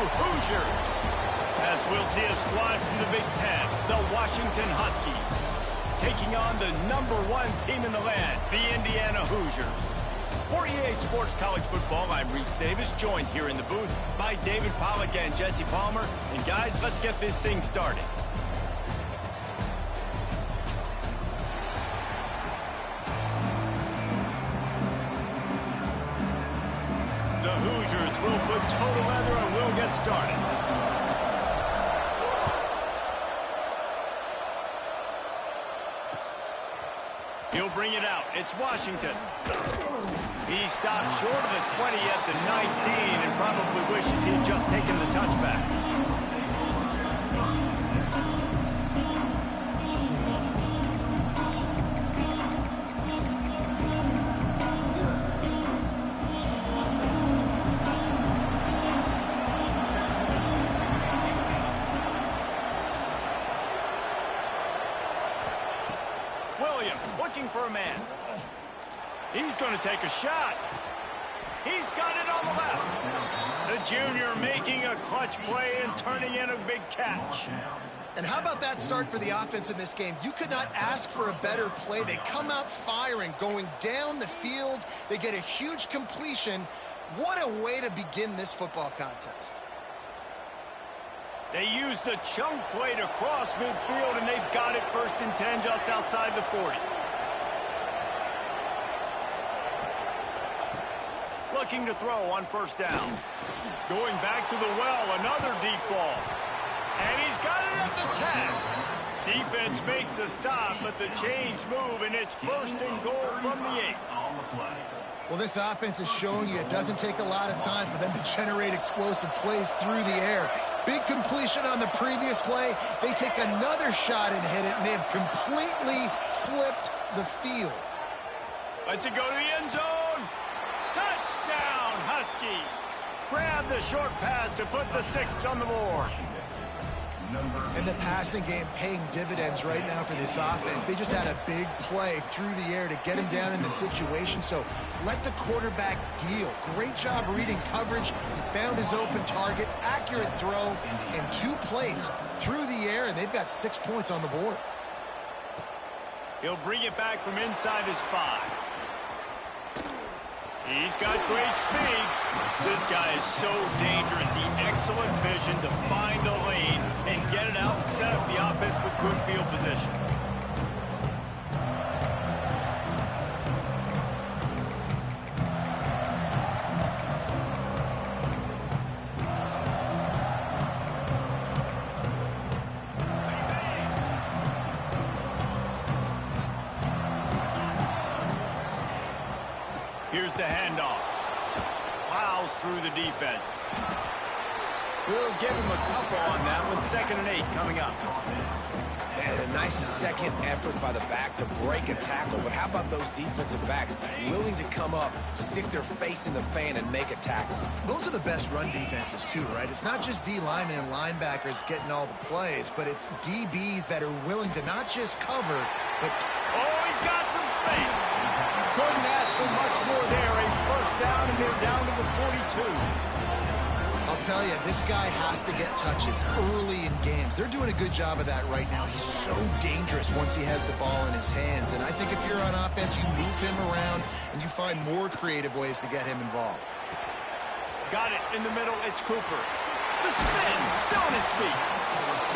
Hoosiers. As we'll see a squad from the Big Ten, the Washington Huskies, taking on the #1 team in the land, the Indiana Hoosiers. For EA Sports College Football, I'm Reese Davis, joined here in the booth by David Pollack and Jesse Palmer. And guys, let's get this thing started. The Hoosiers will put total leather and we'll get started. He'll bring it out. It's Washington. He stopped short of the 20 at the 19 and probably wishes he'd just taken the touchback. Williams looking for a man. He's going to take a shot. He's got it on the left. The junior making a clutch play and turning in a big catch. And how about that start for the offense in this game? You could not ask for a better play. They come out firing, going down the field. They get a huge completion. What a way to begin this football contest. They use the chunk play to cross midfield, and they've got it 1st and 10 just outside the 40. Looking to throw on 1st down. Going back to the well, another deep ball. And he's got it at the 10. Defense makes a stop, but the chains move, and it's 1st and goal from the 8. Well, this offense is showing you it doesn't take a lot of time for them to generate explosive plays through the air. Big completion on the previous play. They take another shot and hit it, and they have completely flipped the field. Let's go to the end zone. Touchdown, Huskies. Grab the short pass to put the 6 on the board. And the passing game paying dividends right now for this offense. They just had a big play through the air to get him down in the situation. So let the quarterback deal. Great job reading coverage. He found his open target, accurate throw, and 2 plays through the air, and they've got 6 points on the board. He'll bring it back from inside his 5. He's got great speed. This guy is so dangerous. The excellent vision to find a lane and get it out and set up the offense with good field position. Here's the handoff. Plows through the defense. We'll give him a couple on that one. 2nd and 8 coming up. And a nice second effort by the back to break a tackle. But how about those defensive backs willing to come up, stick their face in the fan, and make a tackle? Those are the best run defenses, too, right? It's not just D linemen and linebackers getting all the plays, but it's DBs that are willing to not just cover, but... Oh, he's got some space. Couldn't ask for much more there. A 1st down, and they're down to the 42. I'll tell you, this guy has to get touches early in games. They're doing a good job of that right now. He's so dangerous once he has the ball in his hands. And I think if you're on offense, you move him around and you find more creative ways to get him involved. Got it in the middle. It's Cooper. The spin, still on his feet.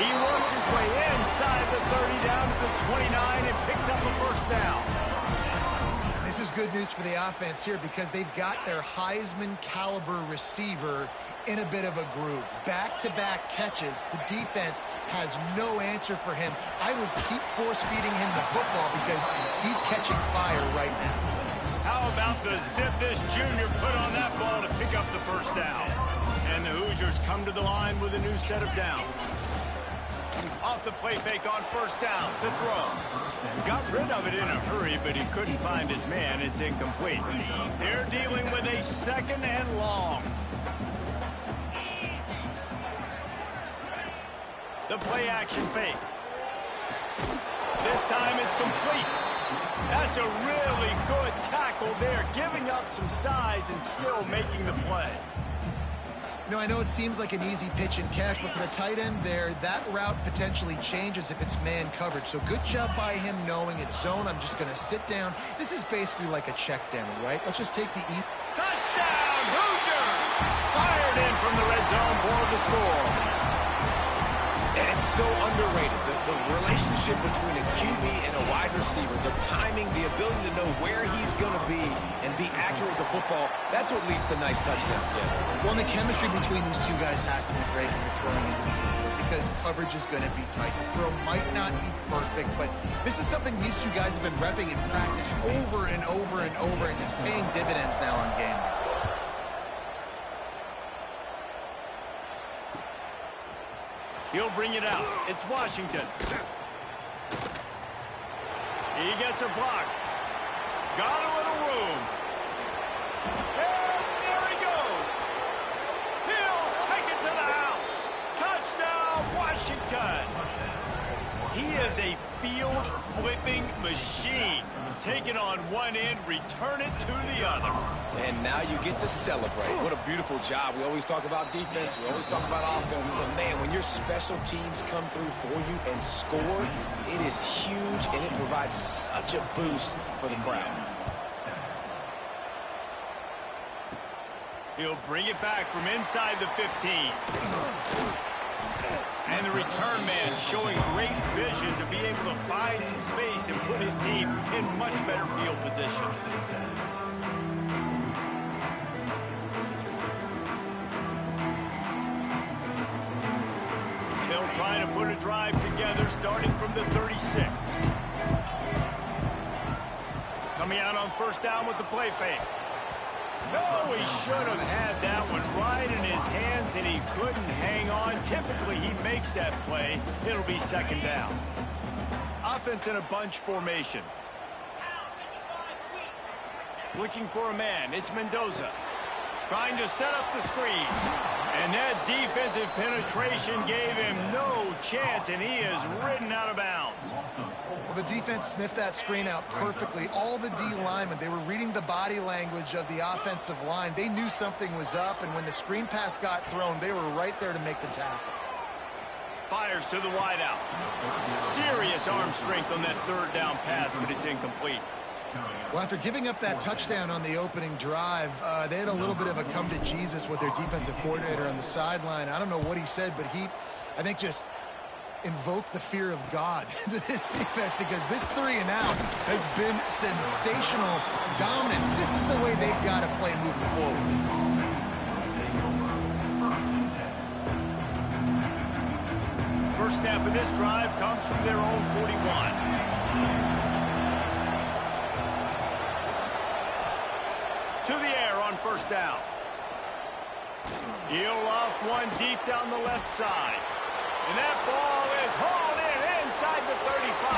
He works his way inside the 30 down to the 29 and picks up a 1st down. This is good news for the offense here because they've got their Heisman-caliber receiver in a bit of a groove. Back-to-back catches. The defense has no answer for him. I will keep force-feeding him the football because he's catching fire right now. How about the zip this junior put on that ball to pick up the 1st down? And the Hoosiers come to the line with a new set of downs. Off the play fake on 1st down. The throw. Got rid of it in a hurry, but he couldn't find his man. It's incomplete. They're dealing with a 2nd and long. The play action fake. This time it's complete. That's a really good tackle there, giving up some size and still making the play. You know, I know it seems like an easy pitch and catch, but for the tight end there, that route potentially changes if it's man coverage. So good job by him knowing it's zone. I'm just going to sit down. This is basically like a check down, right? Let's just take the touchdown, Hoosiers! Fired in from the red zone for the score. And it's so underrated, the relationship between a QB and a wide receiver, the timing, the ability to know where he's going to be and be accurate with the football, that's what leads to nice touchdowns, Jesse. Well, and the chemistry between these two guys has to be great when you're throwing into the field because coverage is going to be tight. The throw might not be perfect, but this is something these two guys have been repping in practice over and over and over, and it's paying dividends now on game day. He'll bring it out. It's Washington. He gets a block. Got a little room. And there he goes. He'll take it to the house. Touchdown, Washington. He is a field-flipping machine. Take it on one end, return it to the other. And now you get to celebrate. What a beautiful job. We always talk about defense. We always talk about offense. But, man, when your special teams come through for you and score, it is huge, and it provides such a boost for the crowd. He'll bring it back from inside the 15. And the return man showing great vision to be able to find some space and put his team in much better field position. They'll try to put a drive together starting from the 36. Coming out on first down with the play fake. No, he should have had that one right in his hands, and he couldn't hang on. Typically, he makes that play. It'll be second down. Offense in a bunch formation. Looking for a man. It's Mendoza. Trying to set up the screen. And that defensive penetration gave him no chance, and he is ridden out of bounds. Well, the defense sniffed that screen out perfectly. All the D linemen, they were reading the body language of the offensive line. They knew something was up, and when the screen pass got thrown, they were right there to make the tackle. Fires to the wideout. Serious arm strength on that third down pass, but it's incomplete. Well, after giving up that touchdown on the opening drive, they had a little bit of a come to Jesus with their defensive coordinator on the sideline. I don't know what he said, but he, I think, just invoked the fear of God into this defense because this 3 and out has been sensational, dominant. This is the way they've got to play moving forward. First snap of this drive comes from their own 41. To the air on first down. He'll loft one deep down the left side. And that ball is hauled in inside the 35.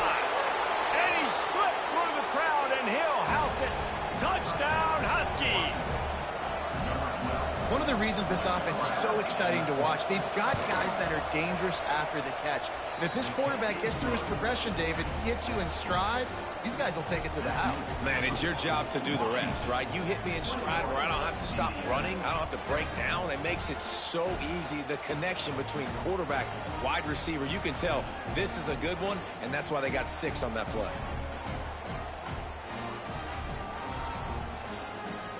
And he slipped through the crowd, and he'll house it. Touchdown, Huskies. One of the reasons this offense is so exciting to watch, they've got guys that are dangerous after the catch. And if this quarterback gets through his progression, David, gets you in stride, these guys will take it to the house. Man, it's your job to do the rest, right? You hit me in stride where I don't have to stop running. I don't have to break down. It makes it so easy. The connection between quarterback, wide receiver, you can tell this is a good one, and that's why they got 6 on that play.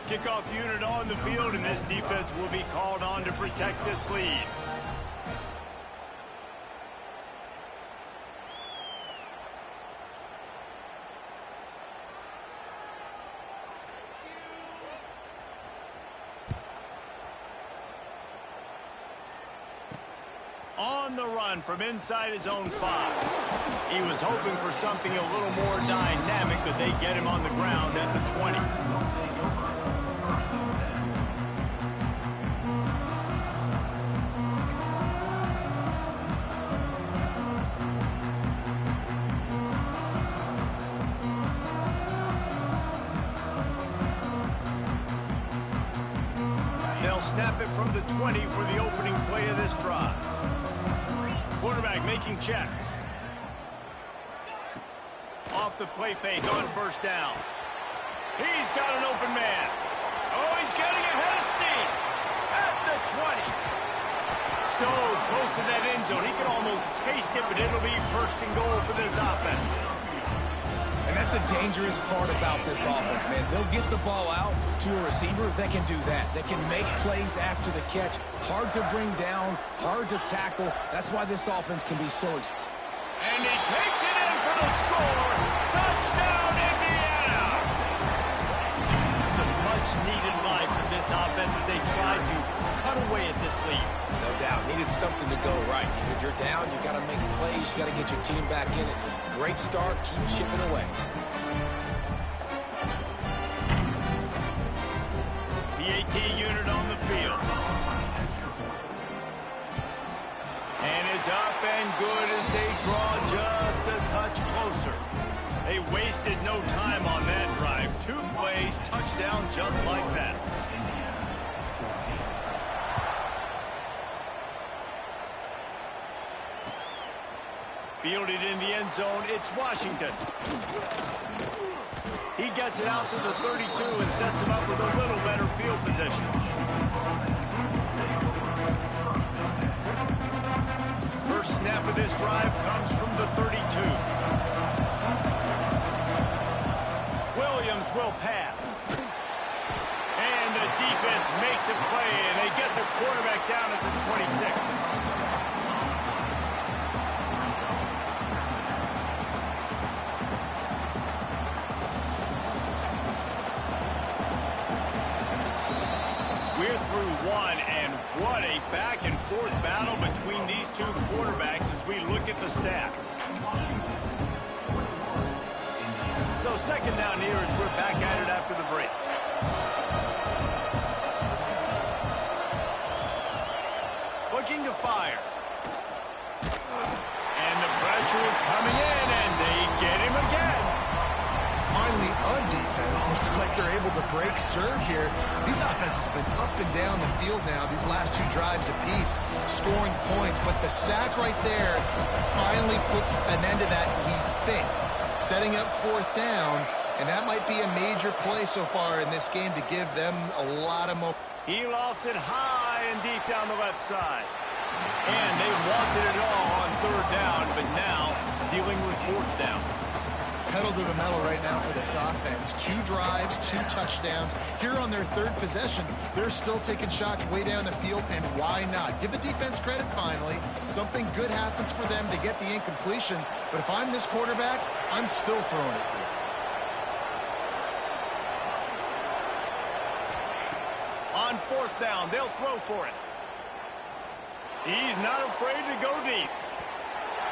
Kickoff unit on the field, and this defense will be called on to protect this lead. On the run from inside his own 5. He was hoping for something a little more dynamic, but they get him on the ground at the 20. They'll snap it from the 20 for the opening play of this drive. Quarterback making checks. Off the play fake on first down. He's got an open man. Oh, he's getting ahead of steam. At the 20. so close to that end zone. He can almost taste it, but it'll be first and goal for this offense. And that's the dangerous part about this offense, man. They'll get the ball out to a receiver that can do that. That can make plays after the catch. Hard to bring down, hard to tackle. That's why this offense can be so exciting. And he takes it in for the score. Touchdown, Indiana! Some much-needed life for this offense as they try to cut away at this lead. No doubt. Needed something to go right. If you're down, you got to make plays. You got to get your team back in it. Great start. Keep chipping away. PAT unit on the field. And it's up and good as they draw just a touch closer. They wasted no time on that drive. 2 plays, touchdown just like that. Fielded in the end zone, it's Washington. He gets it out to the 32 and sets him up with a little better field position. First snap of this drive comes from the 32. Williams will pass. And the defense makes a play, and they get the quarterback down at the 26. We're through one, and what a back-and-forth battle between these two quarterbacks as we look at the stats. So second down here as we're back at it after the break. Looking to fire. And the pressure is coming in, and they get him again. Finally, a defense. Looks like they're able to break serve here. These offenses have been up and down the field now, these last 2 drives apiece, scoring points. But the sack right there finally puts an end to that, we think. Setting up 4th down, and that might be a major play so far in this game to give them a lot of momentum. He lofts it high and deep down the left side. And they wanted it all on 3rd down, but now dealing with 4th down. Pedal to the metal right now for this offense. 2 drives, 2 touchdowns. Here on their 3rd possession, they're still taking shots way down the field, and why not? Give the defense credit finally. Something good happens for them to get the incompletion, but if I'm this quarterback, I'm still throwing it here. On 4th down, they'll throw for it. He's not afraid to go deep.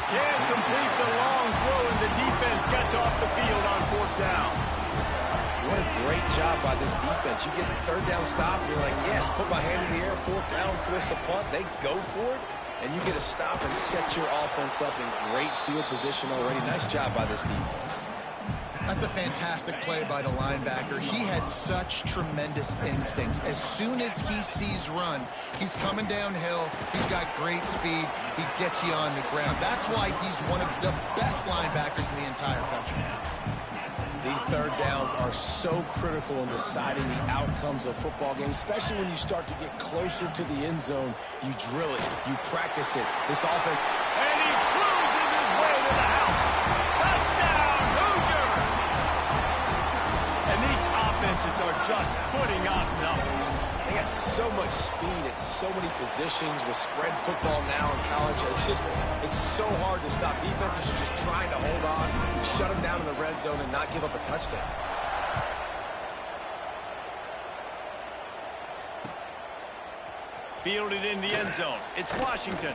Can't complete the long throw, and the defense gets off the field on 4th down. What a great job by this defense. You get a 3rd down stop, and you're like, yes, put my hand in the air, 4th down, force a punt. They go for it, and you get a stop and set your offense up in great field position already. Nice job by this defense. That's a fantastic play by the linebacker. He has such tremendous instincts. As soon as he sees run, he's coming downhill. He's got great speed. He gets you on the ground. That's why he's one of the best linebackers in the entire country. These 3rd downs are so critical in deciding the outcomes of football games, especially when you start to get closer to the end zone. You drill it. You practice it. This offense. And he cruises his way to the house. Touchdown, Hoosiers! And these offenses are just putting up numbers. They got so much speed at so many positions with spread football now in college. It's so hard to stop. Defenses are just trying to hold on, shut them down in the red zone, and not give up a touchdown. Fielded in the end zone. It's Washington.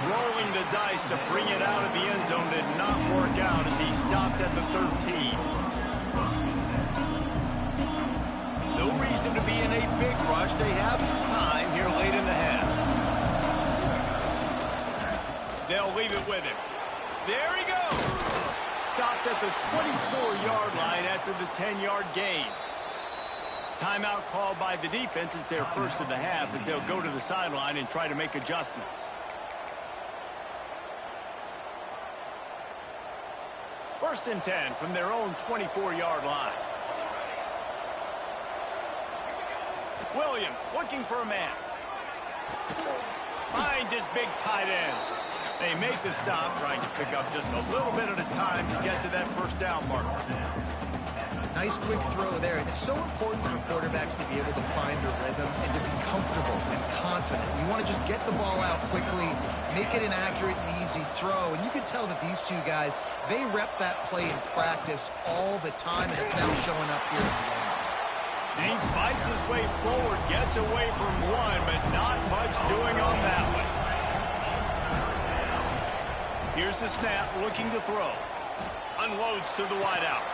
Rolling the dice to bring it out of the end zone did not work out as he stopped at the 13. No reason to be in a big rush. They have some time here late in the half. They'll leave it with him. There he goes. Stopped at the 24-yard line after the 10-yard gain. Timeout called by the defense. It's their first of the half as they'll go to the sideline and try to make adjustments. First and 10 from their own 24-yard line. Williams looking for a man. Finds his big tight end. They make the stop, trying to pick up just a little bit at a time to get to that first down marker. Nice quick throw there. And it's so important for quarterbacks to be able to find a rhythm and to be comfortable and confident. You want to just get the ball out quickly, make it an accurate and easy throw. And you can tell that these two guys, they rep that play in practice all the time, and it's now showing up here at the end. And he fights his way forward, gets away from one, but not much doing on that one. Here's the snap, looking to throw. Unloads to the wideout.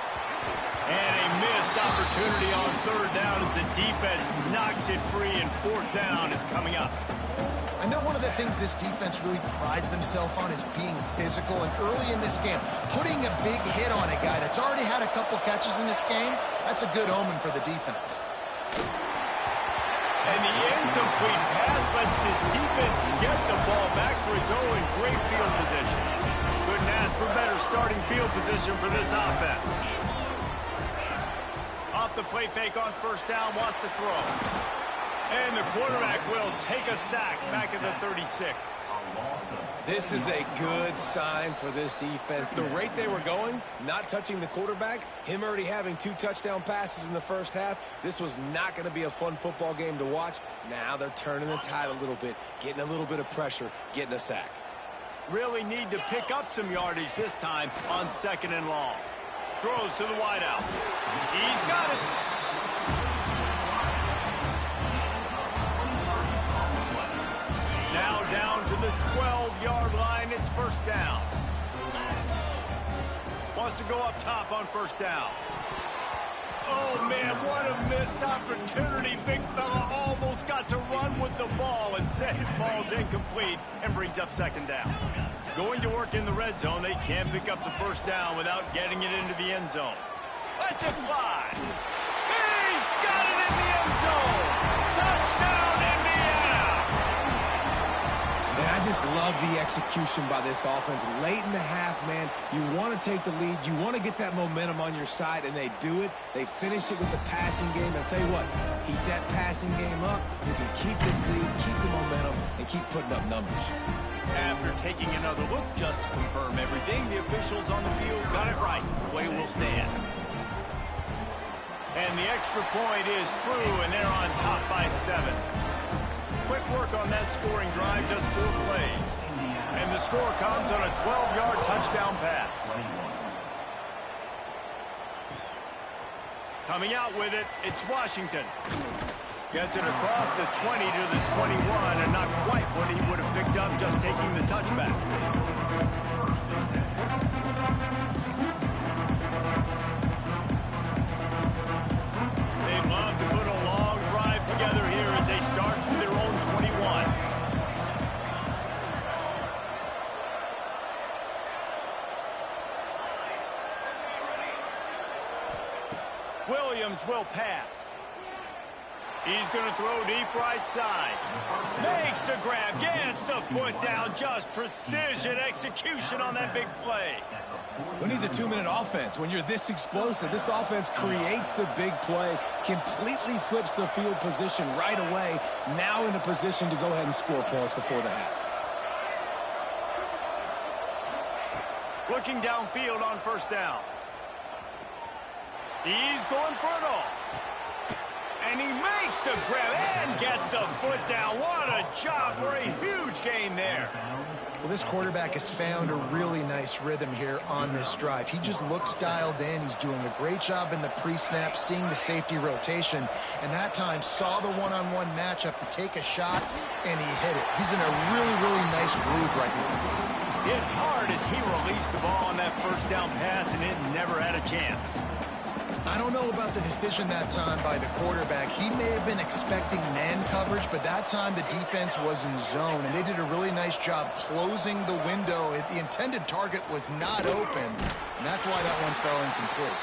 And a missed opportunity on third down as the defense knocks it free, and fourth down is coming up. I know one of the things this defense really prides themselves on is being physical, and early in this game, putting a big hit on a guy that's already had a couple catches in this game, that's a good omen for the defense. And the incomplete pass lets this defense get the ball back for its own great field position. Couldn't ask for better starting field position for this offense. Off the play fake on first down, wants to throw. And the quarterback will take a sack back at the 36. This is a good sign for this defense. The rate they were going, not touching the quarterback, him already having 2 touchdown passes in the first half, this was not going to be a fun football game to watch. Now they're turning the tide a little bit, getting a little bit of pressure, getting a sack. Really need to pick up some yardage this time on second and long. Throws to the wideout. He's got it. Now down to the 12-yard line. It's first down. Wants to go up top on first down. Oh, man, what a missed opportunity. Big fella almost got to run with the ball. Instead, it falls incomplete and brings up second down. Going to work in the red zone. They can't pick up the first down without getting it into the end zone. Let's it fly. He's got it in the end zone. Touchdown, Indiana. Man, I just love the execution by this offense. Late in the half, man, you want to take the lead. You want to get that momentum on your side, and they do it. They finish it with the passing game. I'll tell you what, keep that passing game up. You can keep this lead, keep the momentum, and keep putting up numbers. After taking another look just to confirm everything, the officials on the field got it right. Play will stand. And the extra point is true, and they're on top by 7. Quick work on that scoring drive, just 4 plays. And the score comes on a 12-yard touchdown pass. Coming out with it, it's Washington. Gets it across the 20 to the 21, and not quite what he would have picked up just taking the touchback. They'd love to put a long drive together here as they start from their own 21. Williams will pass. He's going to throw deep right side. Makes the grab, gets the foot down. Just precision execution on that big play. Who needs a 2-minute offense? When you're this explosive, this offense creates the big play, completely flips the field position right away, now in a position to go ahead and score points before the half. Looking downfield on first down. He's going for it all. And he makes the grab and gets the foot down. What a job for a huge gain there. Well, this quarterback has found a really nice rhythm here on this drive. He just looks dialed in. He's doing a great job in the pre-snap, seeing the safety rotation, and that time saw the one-on-one matchup to take a shot, and he hit it. He's in a really, really nice groove right now. Hit hard as he released the ball on that first down pass, and it never had a chance. I don't know about the decision that time by the quarterback. He may have been expecting man coverage, but that time the defense was in zone, and they did a really nice job closing the window. The intended target was not open, and that's why that one fell incomplete.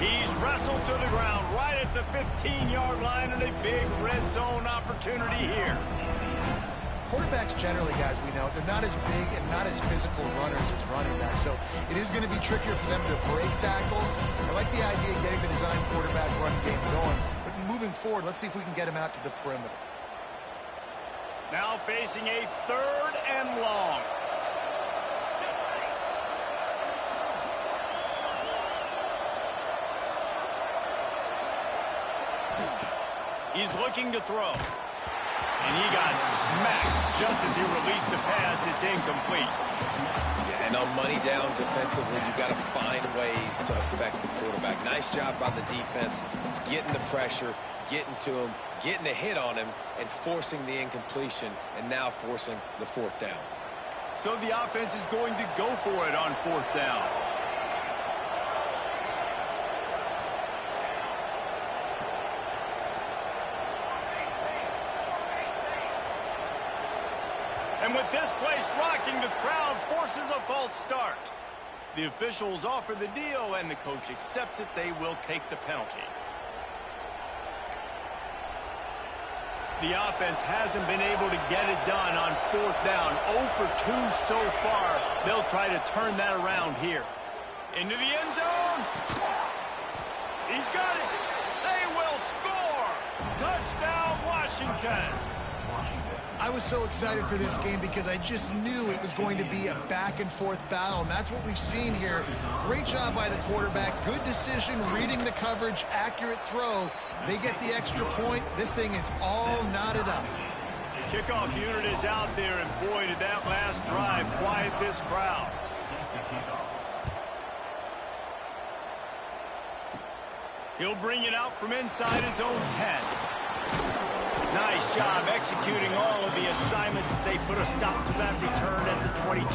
He's wrestled to the ground right at the 15-yard line, and a big red zone opportunity here. Quarterbacks generally, guys, we know, they're not as big and not as physical runners as running backs, so it is going to be trickier for them to break tackles. I like the idea of getting the design quarterback run game going, but moving forward, let's see if we can get him out to the perimeter. Now facing a 3rd and long. He's looking to throw. And he got smacked just as he released the pass. It's incomplete. Yeah, and on money down defensively, you've got to find ways to affect the quarterback. Nice job by the defense, getting the pressure, getting to him, getting a hit on him, and forcing the incompletion, and now forcing the 4th down. So the offense is going to go for it on 4th down. And with this place rocking, the crowd forces a false start. The officials offer the deal, and the coach accepts it. They will take the penalty. The offense hasn't been able to get it done on 4th down. 0 for 2 so far. They'll try to turn that around here. Into the end zone. He's got it. They will score. Touchdown, Washington. I was so excited for this game because I just knew it was going to be a back-and-forth battle, and that's what we've seen here. Great job by the quarterback. Good decision, reading the coverage, accurate throw. They get the extra point. This thing is all knotted up. The kickoff unit is out there, and boy, did that last drive quiet this crowd. He'll bring it out from inside his own 10. Nice job executing all of the assignments as they put a stop to that return at the 22.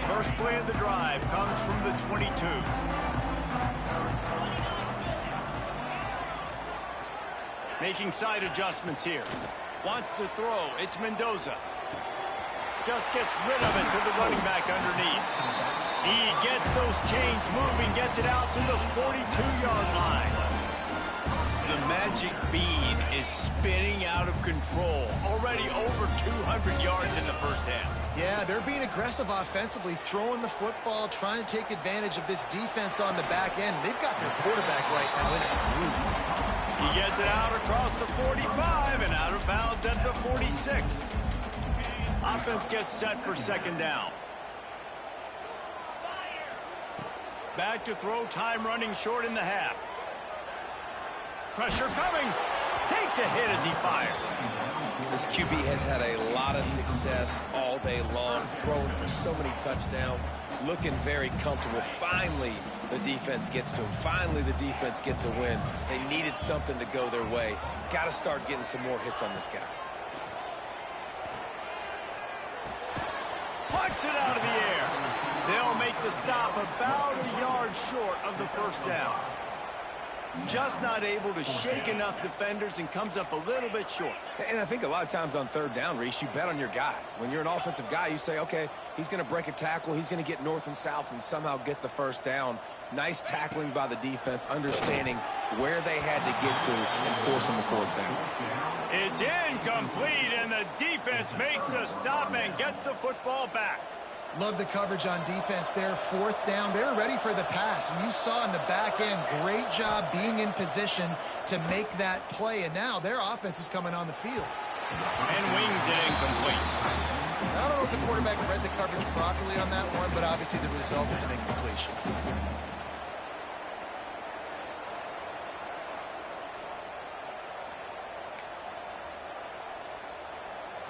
First play of the drive comes from the 22. Making side adjustments here. Wants to throw. It's Mendoza. Just gets rid of it to the running back underneath. He gets those chains moving, gets it out to the 42-yard line. The magic bean is spinning out of control. Already over 200 yards in the first half. Yeah, they're being aggressive offensively, throwing the football, trying to take advantage of this defense on the back end. They've got their quarterback right now in a groove. He gets it out across the 45 and out of bounds at the 46. Offense gets set for 2nd down. Back to throw, time running short in the half. Pressure coming. Takes a hit as he fires. This QB has had a lot of success all day long, throwing for so many touchdowns, looking very comfortable. Finally, the defense gets to him. Finally, the defense gets a win. They needed something to go their way. Got to start getting some more hits on this guy. Punts it out of the air. They'll make the stop about a yard short of the 1st down. Just not able to shake enough defenders and comes up a little bit short. And I think a lot of times on 3rd down, Reese, you bet on your guy. When you're an offensive guy, you say, okay, he's going to break a tackle, he's going to get north and south and somehow get the 1st down. Nice tackling by the defense, understanding where they had to get to and forcing the 4th down. It's incomplete, and the defense makes a stop and gets the football back. Love the coverage on defense there. 4th down. They're ready for the pass. And you saw in the back end, great job being in position to make that play. And now their offense is coming on the field. And wings it incomplete. I don't know if the quarterback read the coverage properly on that one, but obviously the result is an incompletion.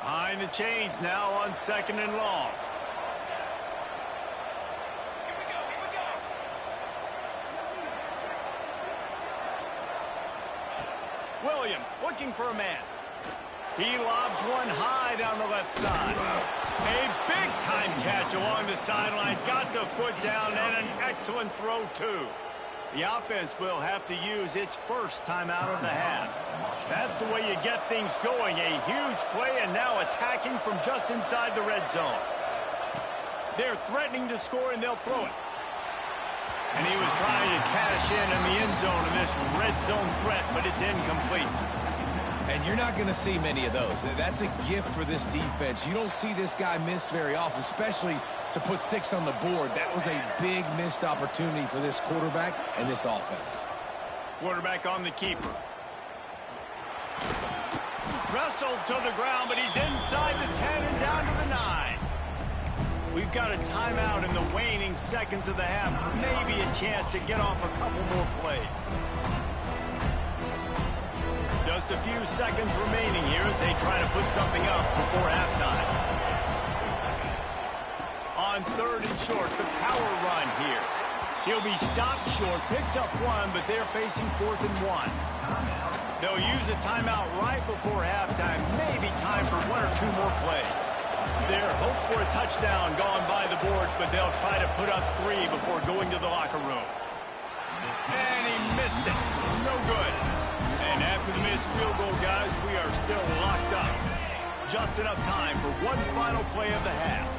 Behind the chains now on 2nd and long. Williams looking for a man. He lobs one high down the left side. A big-time catch along the sidelines. Got the foot down and an excellent throw, too. The offense will have to use its first timeout of the half. That's the way you get things going. A huge play and now attacking from just inside the red zone. They're threatening to score and they'll throw it. And he was trying to cash in the end zone in this red zone threat, but it's incomplete. And you're not going to see many of those. That's a gift for this defense. You don't see this guy miss very often, especially to put 6 on the board. That was a big missed opportunity for this quarterback and this offense. Quarterback on the keeper. Wrestled to the ground, but he's inside the 10 and down to the 9. We've got a timeout in the waning seconds of the half. Maybe a chance to get off a couple more plays. Just a few seconds remaining here as they try to put something up before halftime. On 3rd and short, the power run here. He'll be stopped short, picks up 1, but they're facing 4th and 1. They'll use a timeout right before halftime. Maybe time for 1 or 2 more plays. Their hope for a touchdown gone by the boards, but they'll try to put up 3 before going to the locker room. And he missed it. No good. And after the missed field goal, guys, we are still locked up. Just enough time for one final play of the half.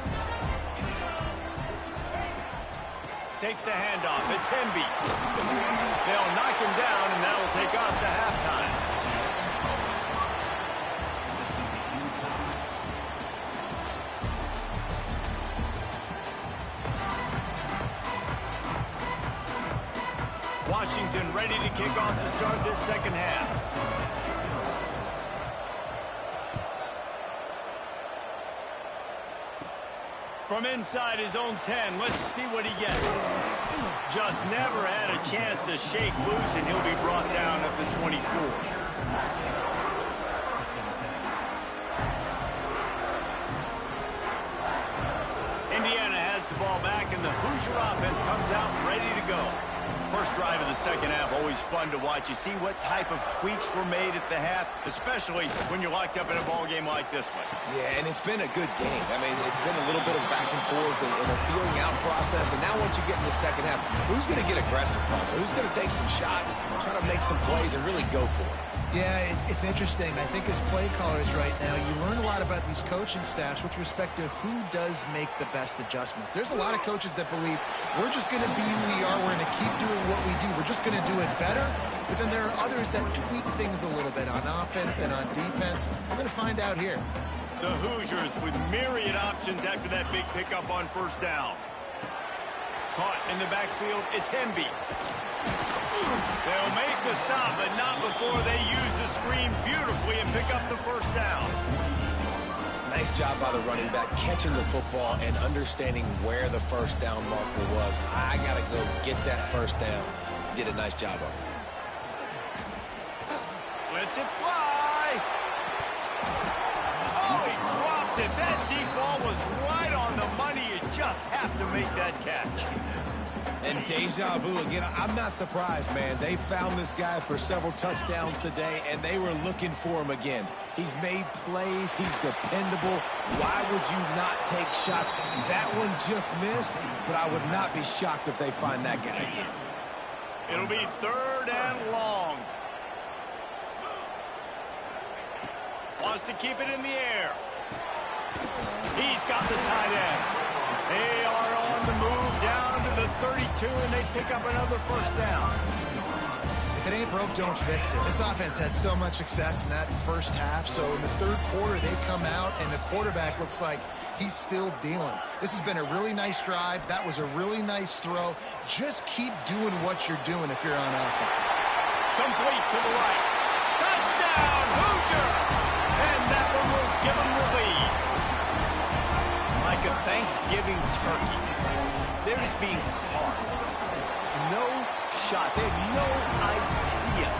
Takes the handoff. It's Hemby. They'll knock him down, and that will take us to halftime. Washington ready to kick off to start this second half. From inside his own 10, let's see what he gets. Just never had a chance to shake loose, and he'll be brought down at the 24. Indiana has the ball back, and the Hoosier offense comes out ready to go. First drive of the second half, always fun to watch. You see what type of tweaks were made at the half, especially when you're locked up in a ball game like this one. Yeah, and it's been a good game. I mean, it's been a little bit of back and forth and a feeling out process. And now once you get in the second half, who's going to get aggressive, Paul? Who's going to take some shots, try to make some plays, and really go for it? Yeah, it's interesting. I think as play callers right now, you learn a lot about these coaching staffs with respect to who does make the best adjustments. There's a lot of coaches that believe we're just going to be who we are. We're going to keep doing what we do. We're just going to do it better. But then there are others that tweak things a little bit on offense and on defense. We're going to find out here. The Hoosiers with myriad options after that big pickup on first down. Caught in the backfield, it's Hemby. They'll make the stop, but not before they use the screen beautifully and pick up the first down. Nice job by the running back, catching the football and understanding where the first down marker was. I got to go get that first down. Did a nice job of it. Lets it fly. Oh, he dropped it. That deep ball was right on the money. You just have to make that catch. And deja vu again. I'm not surprised, man. They found this guy for several touchdowns today, and they were looking for him again. He's made plays. He's dependable. Why would you not take shots? That one just missed, but I would not be shocked if they find that guy again. It'll be 3rd and long. Wants to keep it in the air. He's got the tight end. They are on the move down to the 32, and they pick up another first down. If it ain't broke, don't fix it. This offense had so much success in that first half, so in the third quarter, they come out, and the quarterback looks like he's still dealing. This has been a really nice drive. That was a really nice throw. Just keep doing what you're doing if you're on offense. Complete to the right. Touchdown, Hoosiers! And that one will give them the lead. Like a Thanksgiving turkey. They're just being caught. No shot. They have no idea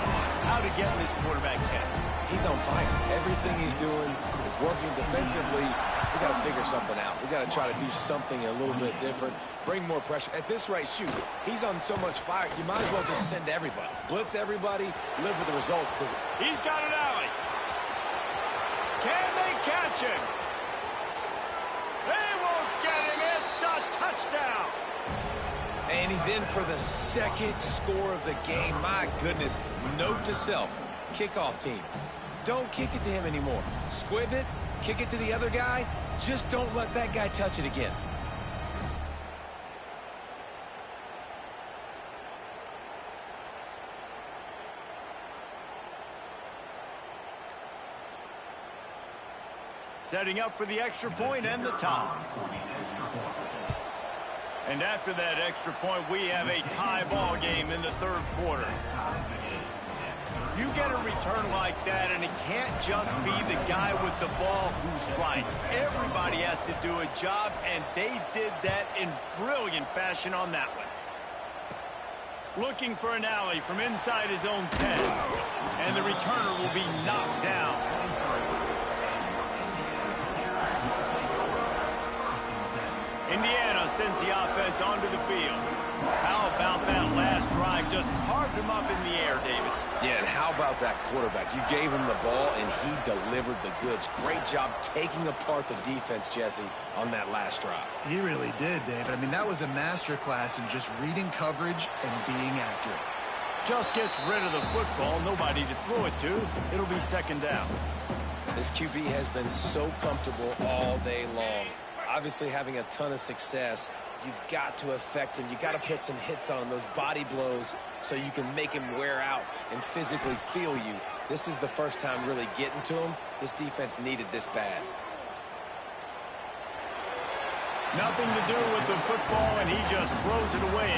how to get in this quarterback's head. He's on fire. Everything he's doing is working defensively. We got to figure something out. We got to try to do something a little bit different. Bring more pressure. At this rate, shoot, he's on so much fire, you might as well just send everybody. Blitz everybody, live with the results. Because he's got an alley. Can they catch him? They won't get him. It's a touchdown. And he's in for the second score of the game. My goodness. Note to self, kickoff team. Don't kick it to him anymore. Squib it, kick it to the other guy. Just don't let that guy touch it again. Setting up for the extra point and the tie. And after that extra point, we have a tie ball game in the third quarter. You get a return like that, and it can't just be the guy with the ball who's right. Everybody has to do a job, and they did that in brilliant fashion on that one. Looking for an alley from inside his own 10, and the returner will be knocked down. Indiana sends the offense onto the field. How about that last drive? Just carved him up in the air, David. Yeah, and how about that quarterback? You gave him the ball, and he delivered the goods. Great job taking apart the defense, Jesse, on that last drive. He really did, David. I mean, that was a masterclass in just reading coverage and being accurate. Just gets rid of the football. Nobody to throw it to. It'll be second down. This QB has been so comfortable all day long. Obviously having a ton of success. You've got to affect him. You've got to put some hits on him, those body blows, so you can make him wear out and physically feel you. This is the first time really getting to him. This defense needed this bad. Nothing to do with the football, and he just throws it away.